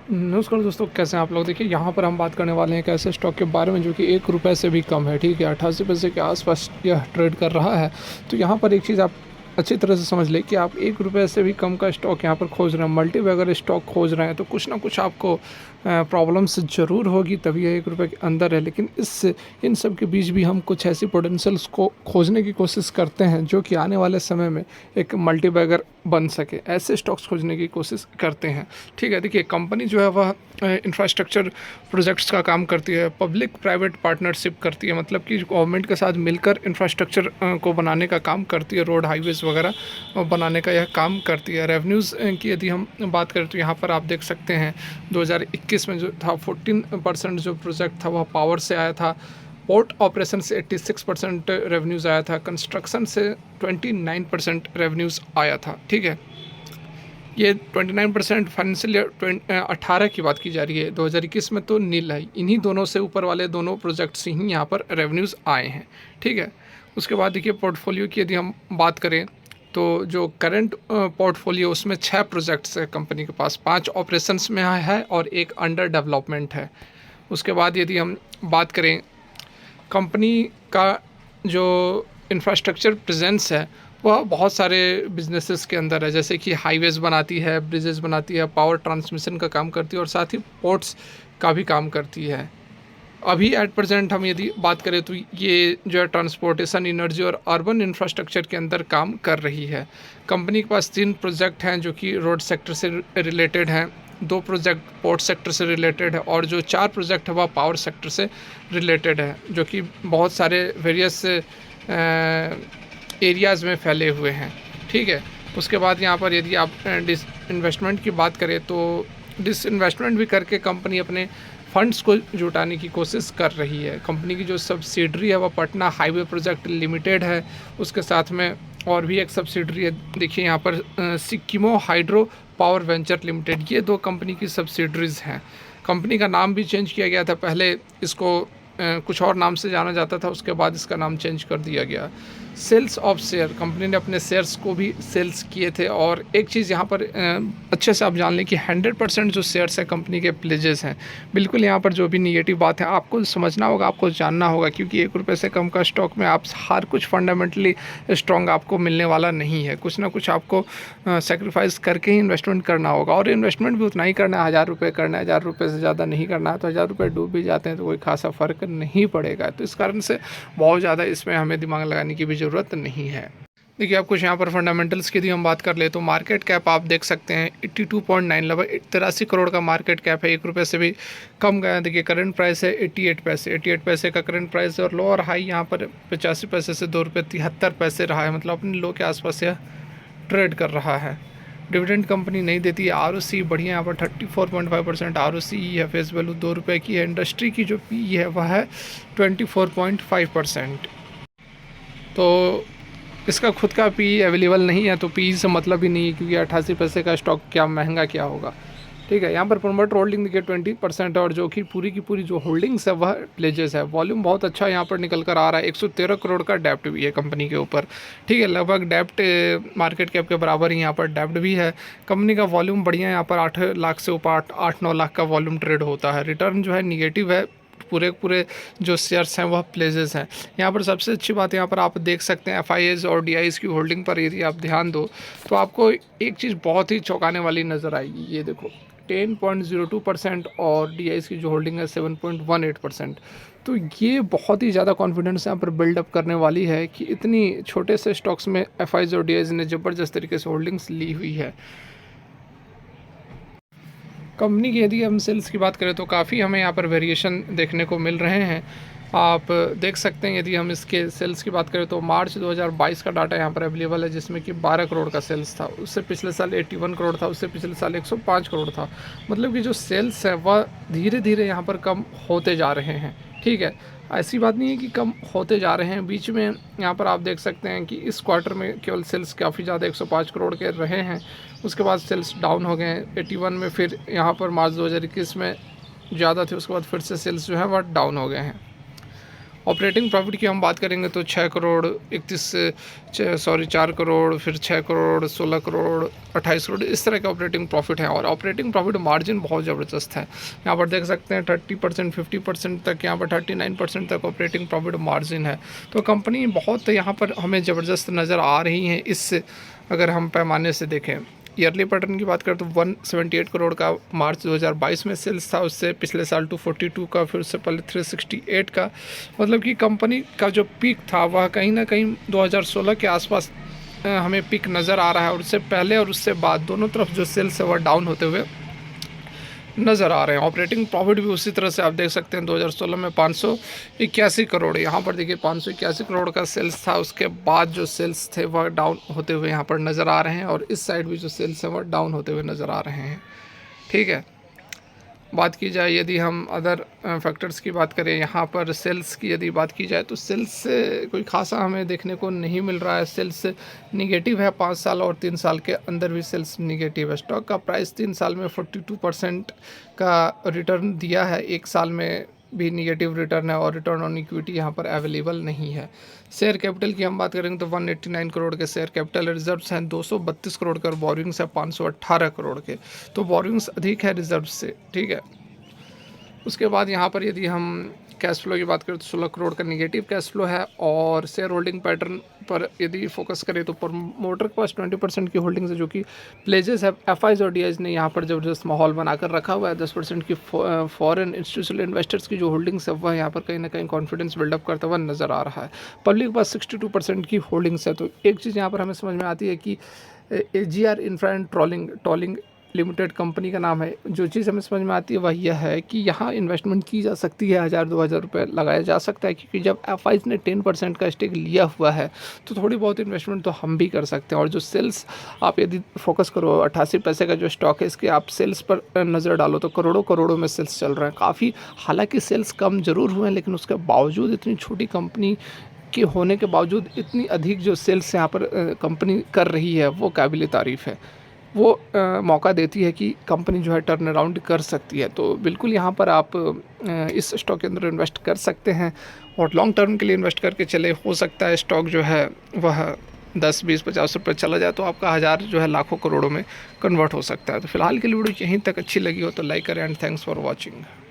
नमस्कार दोस्तों, कैसे हैं आप लोग। देखिए यहाँ पर हम बात करने वाले हैं एक ऐसे स्टॉक के बारे में जो कि 1 रुपये से भी कम है। ठीक है, 88 पैसे के आसपास यह ट्रेड कर रहा है। तो यहाँ पर एक चीज़ आप अच्छी तरह से समझ लें कि आप 1 रुपये से भी कम का स्टॉक यहाँ पर खोज रहे हैं, मल्टी बैगर स्टॉक खोज रहे हैं, तो कुछ ना कुछ आपको प्रॉब्लम्स ज़रूर होगी, तभी यह 1 रुपये के अंदर है। लेकिन इन सब के बीच भी हम कुछ ऐसी पोटेंशियल्स को खोजने की कोशिश करते हैं जो कि आने वाले समय में एक मल्टी बैगर बन सके, ऐसे स्टॉक्स खोजने की कोशिश करते हैं। ठीक है, देखिए कंपनी जो है वह इंफ्रास्ट्रक्चर प्रोजेक्ट्स का काम करती है, पब्लिक प्राइवेट पार्टनरशिप करती है, मतलब कि गवर्नमेंट के साथ मिलकर इंफ्रास्ट्रक्चर को बनाने का काम करती है, रोड हाईवेज़ वगैरह बनाने का यह काम करती है। रेवेन्यूज़ की यदि हम बात करें तो यहाँ पर आप देख सकते हैं 2021 में जो था 14% जो प्रोजेक्ट था वह पावर से आया था, पोर्ट ऑपरेशन से 86% रेवेन्यूज़ आया था, कंस्ट्रक्शन से 29% रेवेन्यूज़ आया था। ठीक है, ये 29% फाइनेंशियल ईयर 18 की बात की जा रही है, 2021 में तो नील है। इन्हीं दोनों से ऊपर वाले दोनों प्रोजेक्ट से ही यहाँ पर रेवेन्यूज़ आए हैं। ठीक है, उसके बाद देखिए पोर्टफोलियो की यदि हम बात करें तो जो करंट पोर्टफोलियो उसमें 6 प्रोजेक्ट्स है कंपनी के पास, 5 ऑपरेशंस में है और एक अंडर डेवलपमेंट है। उसके बाद यदि हम बात करें कंपनी का जो इंफ्रास्ट्रक्चर प्रेजेंस है वह बहुत सारे बिजनेसेस के अंदर है, जैसे कि हाईवेज़ बनाती है, ब्रिजेस बनाती है, पावर ट्रांसमिशन का काम करती है और साथ ही पोर्ट्स का भी काम करती है। अभी एट प्रेजेंट हम यदि बात करें तो ये जो है ट्रांसपोर्टेशन, एनर्जी और अर्बन इंफ्रास्ट्रक्चर के अंदर काम कर रही है। कंपनी के पास 3 प्रोजेक्ट हैं जो कि रोड सेक्टर से रिलेटेड हैं, 2 प्रोजेक्ट पोर्ट सेक्टर से रिलेटेड है और जो 4 प्रोजेक्ट है वह पावर सेक्टर से रिलेटेड है, जो कि बहुत सारे वेरियस एरियाज़ में फैले हुए हैं। ठीक है, उसके बाद यहाँ पर यदि आप डिस इन्वेस्टमेंट की बात करें तो डिसइन्वेस्टमेंट भी करके कंपनी अपने फंड्स को जुटाने की कोशिश कर रही है। कंपनी की जो सब्सिडरी है वह पटना हाईवे प्रोजेक्ट लिमिटेड है, उसके साथ में और भी एक सब्सिडरी है, देखिए यहाँ पर सिक्किमो हाइड्रो पावर वेंचर लिमिटेड, ये 2 कंपनी की सब्सिडरीज़ हैं। कंपनी का नाम भी चेंज किया गया था, पहले इसको कुछ और नाम से जाना जाता था, उसके बाद इसका नाम चेंज कर दिया गया। सेल्स ऑफ शेयर, कंपनी ने अपने शेयर्स को भी सेल्स किए थे। और एक चीज़ यहाँ पर अच्छे से आप जान लें कि 100% जो शेयर्स हैं कंपनी के प्लेजेस हैं। बिल्कुल यहाँ पर जो भी निगेटिव बात है आपको समझना होगा, आपको जानना होगा, क्योंकि 1 रुपये से कम का स्टॉक में आप हर कुछ फंडामेंटली स्ट्रॉन्ग आपको मिलने वाला नहीं है। कुछ ना कुछ आपको सेक्रीफाइस करके ही इन्वेस्टमेंट करना होगा, और इन्वेस्टमेंट भी उतना ही करना है, 1000 रुपये करना है, 1000 रुपये से ज़्यादा नहीं करना है। तो 1000 रुपये डूब भी जाते हैं तो कोई खासा फ़र्क नहीं पड़ेगा। तो इस कारण से बहुत ज़्यादा इसमें हमें दिमाग लगाने की भी ज़रूरत नहीं है। देखिए आप कुछ यहाँ पर फंडामेंटल्स की यदि हम बात कर ले तो मार्केट कैप आप देख सकते हैं 82.9, लगभग 83 करोड़ का मार्केट कैप है, 1 रुपये से भी कम गया। देखिए करंट प्राइस है 88 पैसे, 88 पैसे का करंट प्राइस है, और लो और हाई यहाँ पर 85 पैसे से 2 रुपये 73 पैसे रहा है, मतलब अपने लो के आसपास यह ट्रेड कर रहा है। डिविडेंड कंपनी नहीं देती है। आरओसी बढ़िया, यहाँ पर 34.5% आरओसी है, फेस वैल्यू 2 रुपये की है। इंडस्ट्री की जो पी है वह है 24.5%। तो इसका खुद का पी अवेलेबल नहीं है, तो पी से मतलब ही नहीं है, क्योंकि 88 पैसे का स्टॉक क्या महंगा क्या होगा। ठीक है, यहाँ पर प्रोमोटर होल्डिंग देखिए 20% है, और जो कि पूरी की पूरी जो होल्डिंग्स है वह प्लेजेस है। वॉल्यूम बहुत अच्छा यहाँ पर निकल कर आ रहा है, 113 करोड़ का डेप्ट भी है कंपनी के ऊपर। ठीक है, लगभग डेप्ट मार्केट कैप के बराबर ही यहाँ पर डेप्ट भी है। कंपनी का वॉल्यूम बढ़िया है, यहाँ पर 8 लाख से ऊपर 8-9 लाख का वॉल्यूम ट्रेड होता है। रिटर्न जो है निगेटिव है, पूरे जो शेयर्स हैं वह प्लेजेस हैं। यहाँ पर सबसे अच्छी बात यहाँ पर आप देख सकते हैं एफआईएस और डीआईएस की होल्डिंग पर यदि आप ध्यान दो तो आपको एक चीज़ बहुत ही चौंकाने वाली नज़र आएगी। ये देखो 10.02% और डीआईएस की जो होल्डिंग है 7.18%। तो ये बहुत ही ज़्यादा कॉन्फिडेंस यहाँ पर बिल्डअप करने वाली है कि इतनी छोटे से स्टॉक्स में एफआईएस और डीआईएस ने ज़बरदस्त तरीके से होल्डिंग्स ली हुई है। कंपनी की यदि हम सेल्स की बात करें तो काफ़ी हमें यहाँ पर वेरिएशन देखने को मिल रहे हैं। आप देख सकते हैं, यदि हम इसके सेल्स की बात करें तो मार्च 2022 का डाटा यहाँ पर अवेलेबल है, जिसमें कि 12 करोड़ का सेल्स था। उससे पिछले साल 81 करोड़ था, उससे पिछले साल 105 करोड़ था। मतलब कि जो सेल्स है वह धीरे धीरे यहाँ पर कम होते जा रहे हैं। ठीक है, ऐसी बात नहीं है कि कम होते जा रहे हैं, बीच में यहाँ पर आप देख सकते हैं कि इस क्वार्टर में केवल सेल्स काफ़ी ज़्यादा 105 करोड़ के रहे हैं, उसके बाद सेल्स डाउन हो गए हैं 81 में, फिर यहाँ पर मार्च 2021 में ज़्यादा थे, उसके बाद फिर से सेल्स जो है वह डाउन हो गए हैं। ऑपरेटिंग प्रॉफिट की हम बात करेंगे तो 6 करोड़ 4 करोड़, फिर 6 करोड़, 16 करोड़, 28 करोड़, इस तरह के ऑपरेटिंग प्रॉफिट हैं। और ऑपरेटिंग प्रॉफिट मार्जिन बहुत ज़बरदस्त है, यहाँ पर देख सकते हैं 30%, 50% तक, यहाँ पर 39% तक ऑपरेटिंग प्रॉफिट मार्जिन है। तो कंपनी बहुत यहाँ पर हमें ज़बरदस्त नज़र आ रही है। इस अगर हम पैमाने से देखें, ईयरली पैटर्न की बात करें तो 178 करोड़ का मार्च 2022 में सेल्स था, उससे पिछले साल 242 का, फिर उससे पहले 368 का। मतलब कि कंपनी का जो पीक था वह कहीं ना कहीं 2016 के आसपास हमें पीक नज़र आ रहा है, और उससे पहले और उससे बाद दोनों तरफ जो सेल्स है वह डाउन होते हुए नज़र आ रहे हैं। ऑपरेटिंग प्रॉफिट भी उसी तरह से आप देख सकते हैं 2016 में 581 करोड़, यहाँ पर देखिए 581 करोड़ का सेल्स था, उसके बाद जो सेल्स थे वह डाउन होते हुए यहाँ पर नज़र आ रहे हैं, और इस साइड भी जो सेल्स हैं वह डाउन होते हुए नज़र आ रहे हैं। ठीक है, बात की जाए यदि हम अदर फैक्टर्स की बात करें, यहाँ पर सेल्स की यदि बात की जाए तो सेल्स से कोई खासा हमें देखने को नहीं मिल रहा है। सेल्स निगेटिव है, 5 साल और 3 साल के अंदर भी सेल्स निगेटिव है। स्टॉक का प्राइस 3 साल में 42% का रिटर्न दिया है, 1 साल में भी निगेटिव रिटर्न है, और रिटर्न ऑन इक्विटी यहाँ पर अवेलेबल नहीं है। शेयर कैपिटल की हम बात करेंगे तो 189 करोड़ के शेयर कैपिटल, रिजर्व्स हैं 232 करोड़ के, और बोरिंग्स है 518 करोड़ के। तो बोरिंग्स अधिक है रिजर्व से। ठीक है, उसके बाद यहाँ पर यदि हम कैश फ्लो की बात करें तो 16 करोड़ का निगेटिव कैश फ्लो है। और शेयर होल्डिंग पैटर्न पर यदि फोकस करें तो प्रमोटर के पास 20% की होल्डिंग्स है, जो कि प्लेजेस है। एफआईज और डीआईज ने यहाँ पर ज़बरदस्त माहौल बनाकर रखा हुआ है। 10% की फॉरेन इंस्टीट्यूशनल इन्वेस्टर्स की जो होल्डिंग्स है वह यहाँ पर कहीं ना कहीं कॉन्फिडेंस बिल्डअप करता हुआ नज़र आ रहा है। पब्लिक के पास 62% की होल्डिंग्स है। तो एक चीज़ यहाँ पर हमें समझ में आती है कि AGR infra and tolling limited company का नाम है। जो चीज़ हमें समझ में आती है वह यह है कि यहाँ इन्वेस्टमेंट की जा सकती है, 1000-2000 रुपये लगाया जा सकता है, क्योंकि जब एफआईज ने 10% का स्टेक लिया हुआ है तो थोड़ी बहुत इन्वेस्टमेंट तो हम भी कर सकते हैं। और जो सेल्स आप यदि फोकस करो, 88 पैसे का जो स्टॉक है, इसके आप सेल्स पर नज़र डालो तो करोड़ों करोड़ों में सेल्स चल रहे हैं। काफ़ी, हालांकि सेल्स कम ज़रूर हुए हैं, लेकिन उसके बावजूद इतनी छोटी कंपनी के होने के बावजूद इतनी अधिक जो सेल्स यहाँ पर कंपनी कर रही है वो काबिल तारीफ़ है। वो मौका देती है कि कंपनी जो है टर्न अराउंड कर सकती है। तो बिल्कुल यहाँ पर आप इस स्टॉक के अंदर इन्वेस्ट कर सकते हैं, और लॉन्ग टर्म के लिए इन्वेस्ट करके चले। हो सकता है स्टॉक जो है वह 10, 20, 50 रुपये चला जाए तो आपका 1000 जो है लाखों करोड़ों में कन्वर्ट हो सकता है। तो फिलहाल के लिए वीडियो यहीं तक अच्छी लगी हो तो लाइक करें, एंड थैंक्स फॉर वॉचिंग।